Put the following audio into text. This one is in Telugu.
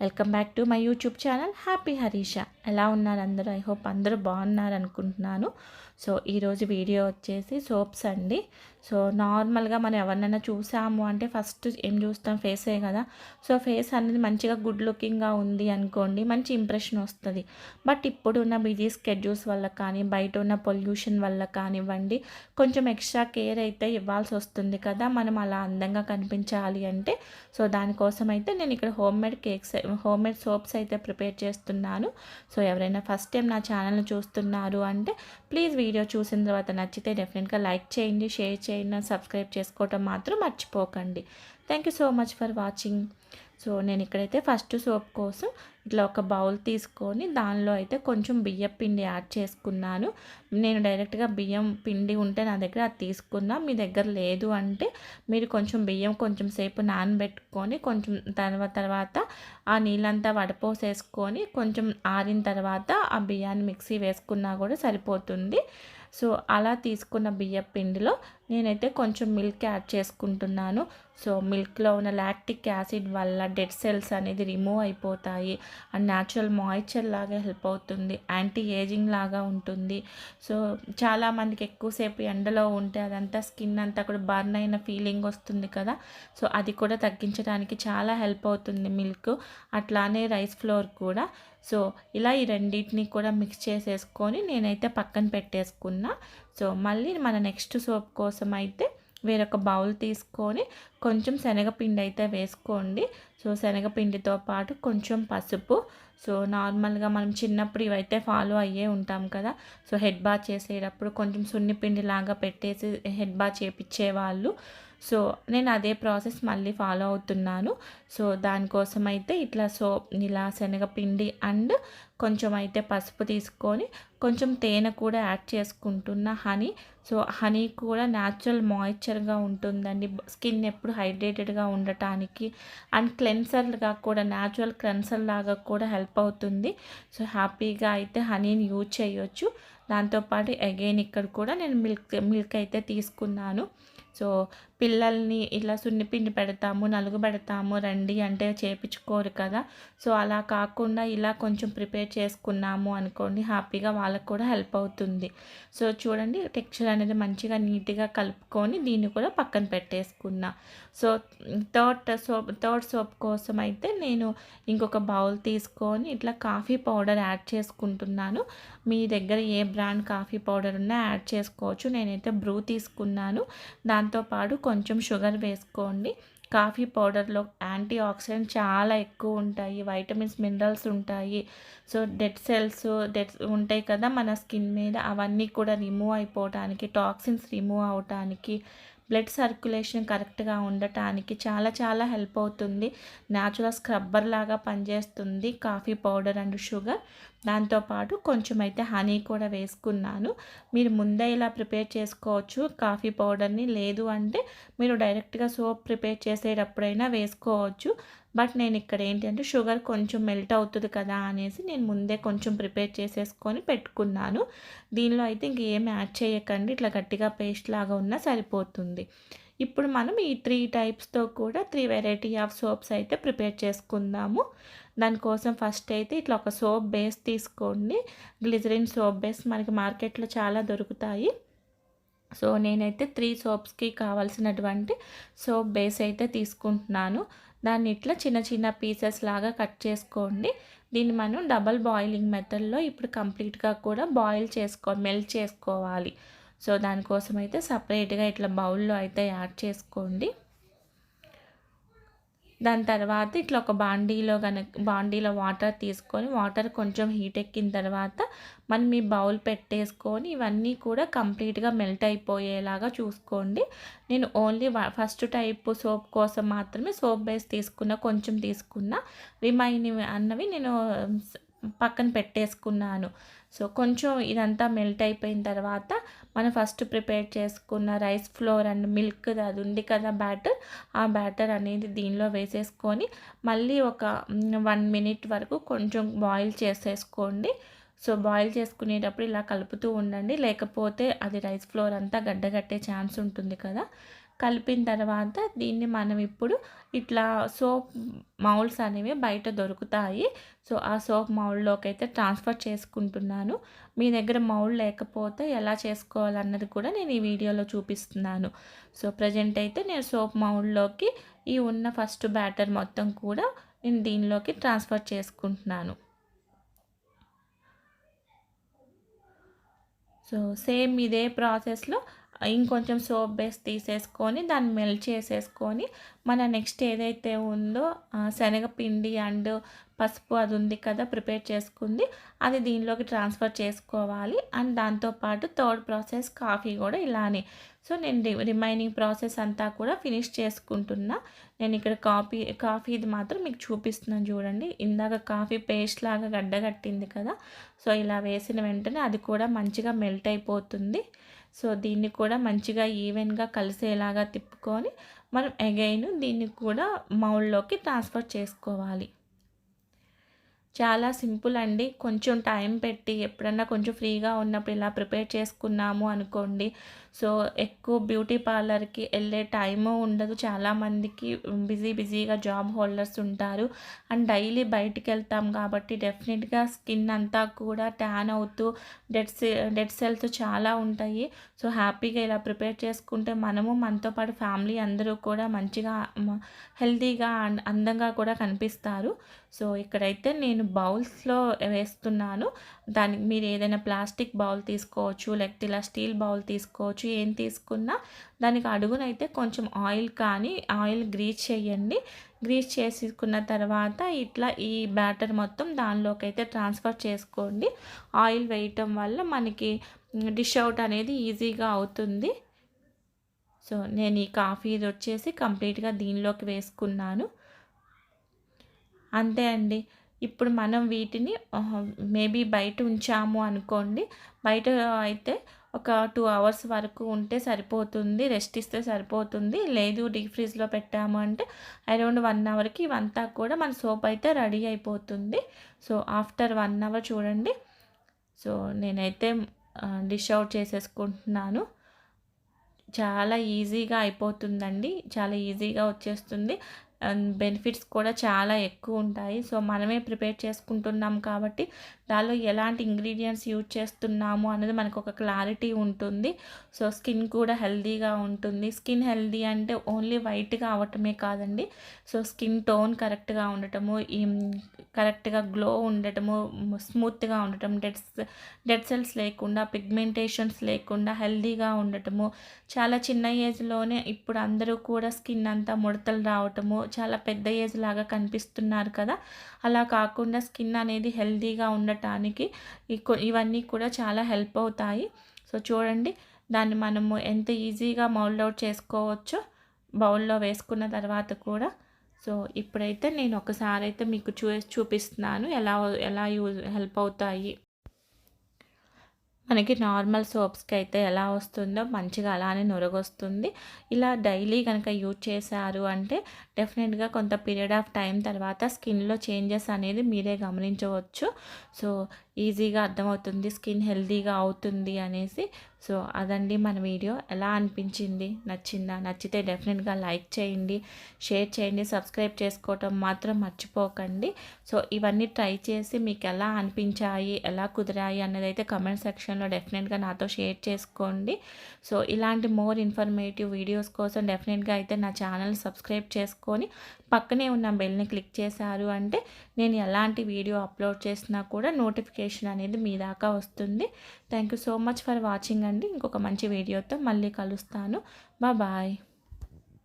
Welcome back to my YouTube channel happy Harisha. ఎలా ఉన్నారు అందరూ? ఐ హోప్ అందరూ బాగున్నారు అనుకుంటున్నాను. సో ఈరోజు వీడియో వచ్చేసి సోప్స్ అండి. సో నార్మల్గా మనం ఎవరినైనా చూసాము అంటే ఫస్ట్ ఏం చూస్తాం? ఫేసే కదా. సో ఫేస్ అనేది మంచిగా గుడ్ లుకింగ్గా ఉంది అనుకోండి, మంచి ఇంప్రెషన్ వస్తుంది. బట్ ఇప్పుడున్న బిజీ స్కెడ్యూల్స్ వల్ల కానీ, బయట ఉన్న పొల్యూషన్ వల్ల కానివ్వండి, కొంచెం ఎక్స్ట్రా కేర్ అయితే ఇవ్వాల్సి వస్తుంది కదా మనం అలా అందంగా కనిపించాలి అంటే. సో దానికోసం అయితే నేను ఇక్కడ హోమ్ మేడ్ సోప్స్ అయితే ప్రిపేర్ చేస్తున్నాను. సో ఎవరైనా ఫస్ట్ టైం నా ఛానల్ని చూస్తున్నారు అంటే ప్లీజ్ వీడియో చూసిన తర్వాత నచ్చితే డెఫినెట్గా లైక్ చేయండి, షేర్ చేయండి, సబ్స్క్రైబ్ చేసుకోవటం మాత్రం మర్చిపోకండి. Thank you so much for watching. So నేను ఇక్కడైతే ఫస్ట్ సోప్ కోసం ఇట్లా ఒక బౌల్ తీసుకొని దానిలో అయితే కొంచెం బియ్యం పిండి యాడ్ చేసుకున్నాను. నేను డైరెక్ట్గా బియ్యం పిండి ఉంటే నా దగ్గర అది తీసుకున్నా. మీ దగ్గర లేదు అంటే మీరు కొంచెం బియ్యం కొంచెం సేపు నానబెట్టుకొని కొంచెం తర్వాత ఆ నీళ్ళంతా వడపోసేసుకొని కొంచెం ఆరిన తర్వాత ఆ బియ్యాన్ని మిక్సీ వేసుకున్నా కూడా సరిపోతుంది. సో అలా తీసుకున్న బియ్యం పిండిలో నేనైతే కొంచెం మిల్క్ యాడ్ చేసుకుంటున్నాను. సో మిల్క్లో ఉన్న లాక్టిక్ యాసిడ్ వల్ల డెడ్ సెల్స్ అనేది రిమూవ్ అయిపోతాయి అండ్ న్యాచురల్ మాయిశ్చర్ లాగా హెల్ప్ అవుతుంది, యాంటీ ఏజింగ్ లాగా ఉంటుంది. సో చాలామందికి ఎక్కువసేపు ఎండలో ఉంటే అదంతా స్కిన్ అంతా కూడా బర్న్ అయిన ఫీలింగ్ వస్తుంది కదా. సో అది కూడా తగ్గించడానికి చాలా హెల్ప్ అవుతుంది మిల్క్. అట్లానే రైస్ ఫ్లోర్ కూడా. సో ఇలా ఈ రెండింటిని కూడా మిక్స్ చేసేసుకొని నేనైతే పక్కన పెట్టేసుకున్నా. సో మళ్ళీ మన నెక్స్ట్ సోప్ కోసం అయితే వేరొక బౌల్ తీసుకొని కొంచెం శనగపిండి అయితే వేసుకోండి. సో శనగపిండితో పాటు కొంచెం పసుపు. సో నార్మల్గా మనం చిన్నప్పుడు ఇవైతే ఫాలో అయ్యే ఉంటాం కదా. సో హెడ్ బాత్ చేసేటప్పుడు కొంచెం సున్నిపిండి లాగా పెట్టేసి హెడ్ బాత్ చేపించేవాళ్ళు. సో నేను అదే ప్రాసెస్ మళ్ళీ ఫాలో అవుతున్నాను. సో దానికోసం అయితే ఇలా శనగపిండి అండ్ కొంచెం అయితే పసుపు తీసుకొని కొంచెం తేనె కూడా యాడ్ చేసుకుంటున్న హనీ. సో హనీ కూడా న్యాచురల్ మాయిశ్చర్గా ఉంటుందండి, స్కిన్ ఎప్పుడు హైడ్రేటెడ్గా ఉండటానికి అండ్ క్లెన్సర్గా కూడా, న్యాచురల్ క్లెన్సర్ లాగా కూడా హెల్ప్ అవుతుంది. సో హ్యాపీగా అయితే హనీని యూజ్ చేయొచ్చు. దాంతోపాటు అగైన్ ఇక్కడ కూడా నేను మిల్క్ అయితే తీసుకున్నాను. సో పిల్లల్ని ఇలా సున్నిపిండి పెడతాము, నలుగు పెడతాము రండి అంటే చేపించుకోరు కదా. సో అలా కాకుండా ఇలా కొంచెం ప్రిపేర్ చేసుకున్నాము అనుకోండి, హ్యాపీగా వాళ్ళకు కూడా హెల్ప్ అవుతుంది. సో చూడండి టెక్స్చర్ అనేది మంచిగా నీట్గా కలుపుకొని దీన్ని కూడా పక్కన పెట్టేసుకున్నా. సో థర్డ్ సోప్ కోసం అయితే నేను ఇంకొక బౌల్ తీసుకొని ఇట్లా కాఫీ పౌడర్ యాడ్ చేసుకుంటున్నాను. మీ దగ్గర ఏ బ్రాండ్ కాఫీ పౌడర్ ఉన్నా యాడ్ చేసుకోవచ్చు. నేనైతే బ్రూ తీసుకున్నాను. దాంతోపాటు కొంచెం షుగర్ వేసుకోండి. కాఫీ పౌడర్లో యాంటీ ఆక్సిడెంట్ చాలా ఎక్కువ ఉంటాయి, వైటమిన్స్, మినరల్స్ ఉంటాయి. సో డెడ్ సెల్స్ ఉంటాయి కదా మన స్కిన్ మీద, అవన్నీ కూడా రిమూవ్ అయిపోవడానికి, టాక్సిన్స్ రిమూవ్ అవడానికి, బ్లడ్ సర్క్యులేషన్ కరెక్ట్గా ఉండటానికి చాలా చాలా హెల్ప్ అవుతుంది. న్యాచురల్ స్క్రబ్బర్ లాగా పనిచేస్తుంది కాఫీ పౌడర్ అండ్ షుగర్. దాంతోపాటు కొంచెం అయితే హనీ కూడా వేసుకున్నాను. మీరు ముందే ఇలా ప్రిపేర్ చేసుకోవచ్చు కాఫీ పౌడర్ని, లేదు అంటే మీరు డైరెక్ట్గా సోప్ ప్రిపేర్ చేసేటప్పుడైనా వేసుకోవచ్చు. బట్ నేను ఇక్కడ ఏంటంటే షుగర్ కొంచెం మెల్ట్ అవుతుంది కదా అనేసి నేను ముందే కొంచెం ప్రిపేర్ చేసేసుకొని పెట్టుకున్నాను. దీనిలో అయితే ఇంకేం యాడ్ చేయకండి, ఇట్లా గట్టిగా పేస్ట్ లాగా ఉన్నా సరిపోతుంది. ఇప్పుడు మనం ఈ 3 టైప్స్తో కూడా 3 వెరైటీ ఆఫ్ సోప్స్ అయితే ప్రిపేర్ చేసుకుందాము. దానికోసం ఫస్ట్ అయితే ఇట్లా ఒక సోప్ బేస్ తీసుకోండి. గ్లిజరిన్ సోప్ బేస్ మనకి మార్కెట్లో చాలా దొరుకుతాయి. సో నేనైతే 3 సోప్స్కి కావాల్సినటువంటి సోప్ బేస్ అయితే తీసుకుంటున్నాను. దాన్ని ఇట్లా చిన్న చిన్న పీసెస్ లాగా కట్ చేసుకోండి. దీన్ని మనం డబల్ బాయిలింగ్ మెథడ్లో ఇప్పుడు కంప్లీట్గా కూడా మెల్ట్ చేసుకోవాలి. సో దానికోసం అయితే సపరేట్గా ఇట్లా బౌల్లో అయితే యాడ్ చేసుకోండి. దాని తర్వాత ఇట్లా ఒక బాండీలో వాటర్ తీసుకొని, వాటర్ కొంచెం హీట్ ఎక్కిన తర్వాత మనం ఈ బౌల్ పెట్టేసుకొని ఇవన్నీ కూడా కంప్లీట్గా మెల్ట్ అయిపోయేలాగా చూసుకోండి. నేను ఓన్లీ ఫస్ట్ టైప్ సోప్ కోసం మాత్రమే సోప్ బేస్ కొంచెం తీసుకున్న, రిమైనింగ్ అన్నవి నేను పక్కన పెట్టేసుకున్నాను. సో కొంచెం ఇదంతా మెల్ట్ అయిపోయిన తర్వాత మనం ఫస్ట్ ప్రిపేర్ చేసుకున్న రైస్ ఫ్లోర్ అండ్ మిల్క్ అది ఉంది కదా బ్యాటర్, ఆ బ్యాటర్ అనేది దీనిలో వేసేసుకొని మళ్ళీ ఒక 1 మినిట్ వరకు కొంచెం బాయిల్ చేసేసుకోండి. సో బాయిల్ చేసుకునేటప్పుడు ఇలా కలుపుతూ ఉండండి, లేకపోతే అది రైస్ ఫ్లోర్ అంతా గడ్డగట్టే ఛాన్స్ ఉంటుంది కదా. కలిపిన తర్వాత దీన్ని మనం ఇప్పుడు ఇట్లా సోప్ మౌల్డ్స్ అనేవి బయట దొరుకుతాయి. సో ఆ సోప్ మౌల్డ్లోకి అయితే ట్రాన్స్ఫర్ చేసుకుంటున్నాను. మీ దగ్గర మౌల్డ్ లేకపోతే ఎలా చేసుకోవాలన్నది కూడా నేను ఈ వీడియోలో చూపిస్తున్నాను. సో ప్రజెంట్ అయితే నేను సోప్ మౌల్డ్లోకి ఈ ఉన్న ఫస్ట్ బ్యాటర్ మొత్తం కూడా నేను దీనిలోకి ట్రాన్స్ఫర్ చేసుకుంటున్నాను. సో సేమ్ ఇదే ప్రాసెస్లో ఇంకొంచెం సోప్ బేస్ తీసేసుకొని దాన్ని మెల్ట్ చేసేసుకొని మన నెక్స్ట్ ఏదైతే ఉందో శనగపిండి అండ్ పసుపు అది ఉంది కదా ప్రిపేర్ చేసుకుంది, అది దీనిలోకి ట్రాన్స్ఫర్ చేసుకోవాలి. అండ్ దాంతోపాటు థర్డ్ ప్రాసెస్ కాఫీ కూడా ఇలానే. సో నేను రిమైనింగ్ ప్రాసెస్ అంతా కూడా ఫినిష్ చేసుకుంటున్నా. నేను ఇక్కడ కాఫీది మాత్రం మీకు చూపిస్తున్నాను చూడండి. ఇందాక కాఫీ పేస్ట్ లాగా గడ్డగట్టింది కదా, సో ఇలా వేసిన వెంటనే అది కూడా మంచిగా మెల్ట్ అయిపోతుంది. సో దీన్ని కూడా మంచిగా ఈవెన్గా కలిసేలాగా తిప్పుకొని మనం అగైన్ దీన్ని కూడా మౌల్డ్లోకి ట్రాన్స్ఫర్ చేసుకోవాలి. చాలా సింపుల్ అండి. కొంచెం టైం పెట్టి ఎప్పుడన్నా కొంచెం ఫ్రీగా ఉన్నప్పుడు ఇలా ప్రిపేర్ చేసుకున్నాము అనుకోండి, సో ఎక్కువ బ్యూటీ పార్లర్కి వెళ్ళే టైము ఉండదు. చాలామందికి బిజీగా జాబ్ హోల్డర్స్ ఉంటారు అండ్ డైలీ బయటికి వెళ్తాం కాబట్టి డెఫినెట్గా స్కిన్ అంతా కూడా ట్యాన్ అవుతూ డెడ్ సెల్స్ చాలా ఉంటాయి. సో హ్యాపీగా ఇలా ప్రిపేర్ చేసుకుంటే మనతో పాటు ఫ్యామిలీ అందరూ కూడా మంచిగా హెల్తీగా అండ్ అందంగా కూడా కనిపిస్తారు. సో ఇక్కడైతే నేను బౌల్స్లో వేస్తున్నాను. దానికి మీరు ఏదైనా ప్లాస్టిక్ బౌల్ తీసుకోవచ్చు, లేకపోతే ఇలా స్టీల్ బౌల్ తీసుకోవచ్చు. ఏం తీసుకున్నా దానికి అడుగునైతే కొంచెం ఆయిల్ గ్రీస్ చేయండి. గ్రీస్ చేసుకున్న తర్వాత ఇట్లా ఈ బ్యాటర్ మొత్తం దానిలోకి అయితే ట్రాన్స్ఫర్ చేసుకోండి. ఆయిల్ వేయటం వల్ల మనకి డిష్ అవుట్ అనేది ఈజీగా అవుతుంది. సో నేను ఈ కాఫీ వచ్చేసి కంప్లీట్గా దీనిలోకి వేసుకున్నాను. అంతే అండి. ఇప్పుడు మనం వీటిని మేబీ బయట ఉంచాము అనుకోండి, బయట అయితే ఒక 2 అవర్స్ వరకు ఉంటే సరిపోతుంది, రెస్ట్ ఇస్తే సరిపోతుంది. లేదు డీప్ ఫ్రీజ్లో పెట్టాము అంటే అరౌండ్ 1 అవర్కి ఇవంతా కూడా మన సోప్ అయితే రెడీ అయిపోతుంది. సో ఆఫ్టర్ 1 అవర్ చూడండి. సో నేనైతే డిష్ అవుట్ చేసేసుకుంటున్నాను. చాలా ఈజీగా అయిపోతుందండి. చాలా ఈజీగా వచ్చేస్తుంది. బెనిఫిట్స్ కూడా చాలా ఎక్కువ ఉంటాయి. సో మనమే ప్రిపేర్ చేసుకుంటున్నాం కాబట్టి దానిలో ఎలాంటి ఇంగ్రీడియంట్స్ యూజ్ చేస్తున్నాము అనేది మనకు ఒక క్లారిటీ ఉంటుంది. సో స్కిన్ కూడా హెల్తీగా ఉంటుంది. స్కిన్ హెల్తీ అంటే ఓన్లీ వైట్గా అవ్వటమే కాదండి. సో స్కిన్ టోన్ కరెక్ట్గా ఉండటము, కరెక్ట్గా గ్లో ఉండటము, స్మూత్గా ఉండటం, డెడ్ సెల్స్ లేకుండా, పిగ్మెంటేషన్స్ లేకుండా హెల్తీగా ఉండటము. చాలా చిన్న ఏజ్లోనే ఇప్పుడు అందరూ కూడా స్కిన్ అంతా ముడతలు రావటము, చాలా పెద్ద ఏజ్ లాగా కనిపిస్తున్నారు కదా, అలా కాకుండా స్కిన్ అనేది హెల్తీగా ఉండటానికి ఇవన్నీ కూడా చాలా హెల్ప్ అవుతాయి. సో చూడండి, దాన్ని మనము ఎంత ఈజీగా మౌల్డ్ అవుట్ చేసుకోవచ్చో బౌల్లో వేసుకున్న తర్వాత కూడా. సో ఇప్పుడైతే నేను ఒకసారి అయితే మీకు చూపిస్తున్నాను ఎలా ఎలా హెల్ప్ అవుతాయి. మనకి నార్మల్ సోప్స్కి అయితే ఎలా వస్తుందో మంచిగా అలానే నొరగొస్తుంది. ఇలా డైలీ కనుక యూజ్ చేశారు అంటే డెఫినెట్గా కొంత పీరియడ్ ఆఫ్ టైం తర్వాత స్కిన్లో చేంజెస్ అనేది మీరే గమనించవచ్చు. సో ఈజీగా అర్థమవుతుంది స్కిన్ హెల్తీగా అవుతుంది అనేసి. సో అదండి మన వీడియో. ఎలా అనిపించింది, నచ్చిందా? నచ్చితే డెఫినెట్గా లైక్ చేయండి, షేర్ చేయండి, సబ్స్క్రైబ్ చేసుకోవటం మాత్రం మర్చిపోకండి. సో ఇవన్నీ ట్రై చేసి మీకు ఎలా అనిపించాయి, ఎలా కుదిరాయి అన్నది అయితే కమెంట్ సెక్షన్లో డెఫినెట్గా నాతో షేర్ చేసుకోండి. సో ఇలాంటి మోర్ ఇన్ఫర్మేటివ్ వీడియోస్ కోసం డెఫినెట్గా అయితే నా ఛానల్ సబ్స్క్రైబ్ చేసుకొని పక్కనే ఉన్న బెల్ని క్లిక్ చేశారు అంటే నేను ఎలాంటి వీడియో అప్లోడ్ చేసినా కూడా నోటిఫికేషన్ అనేది మీ దాకా వస్తుంది. Thank you so much for watching అండి. ఇంకొక మంచి వీడియోతో మళ్ళీ కలుస్తాను. బాయ్.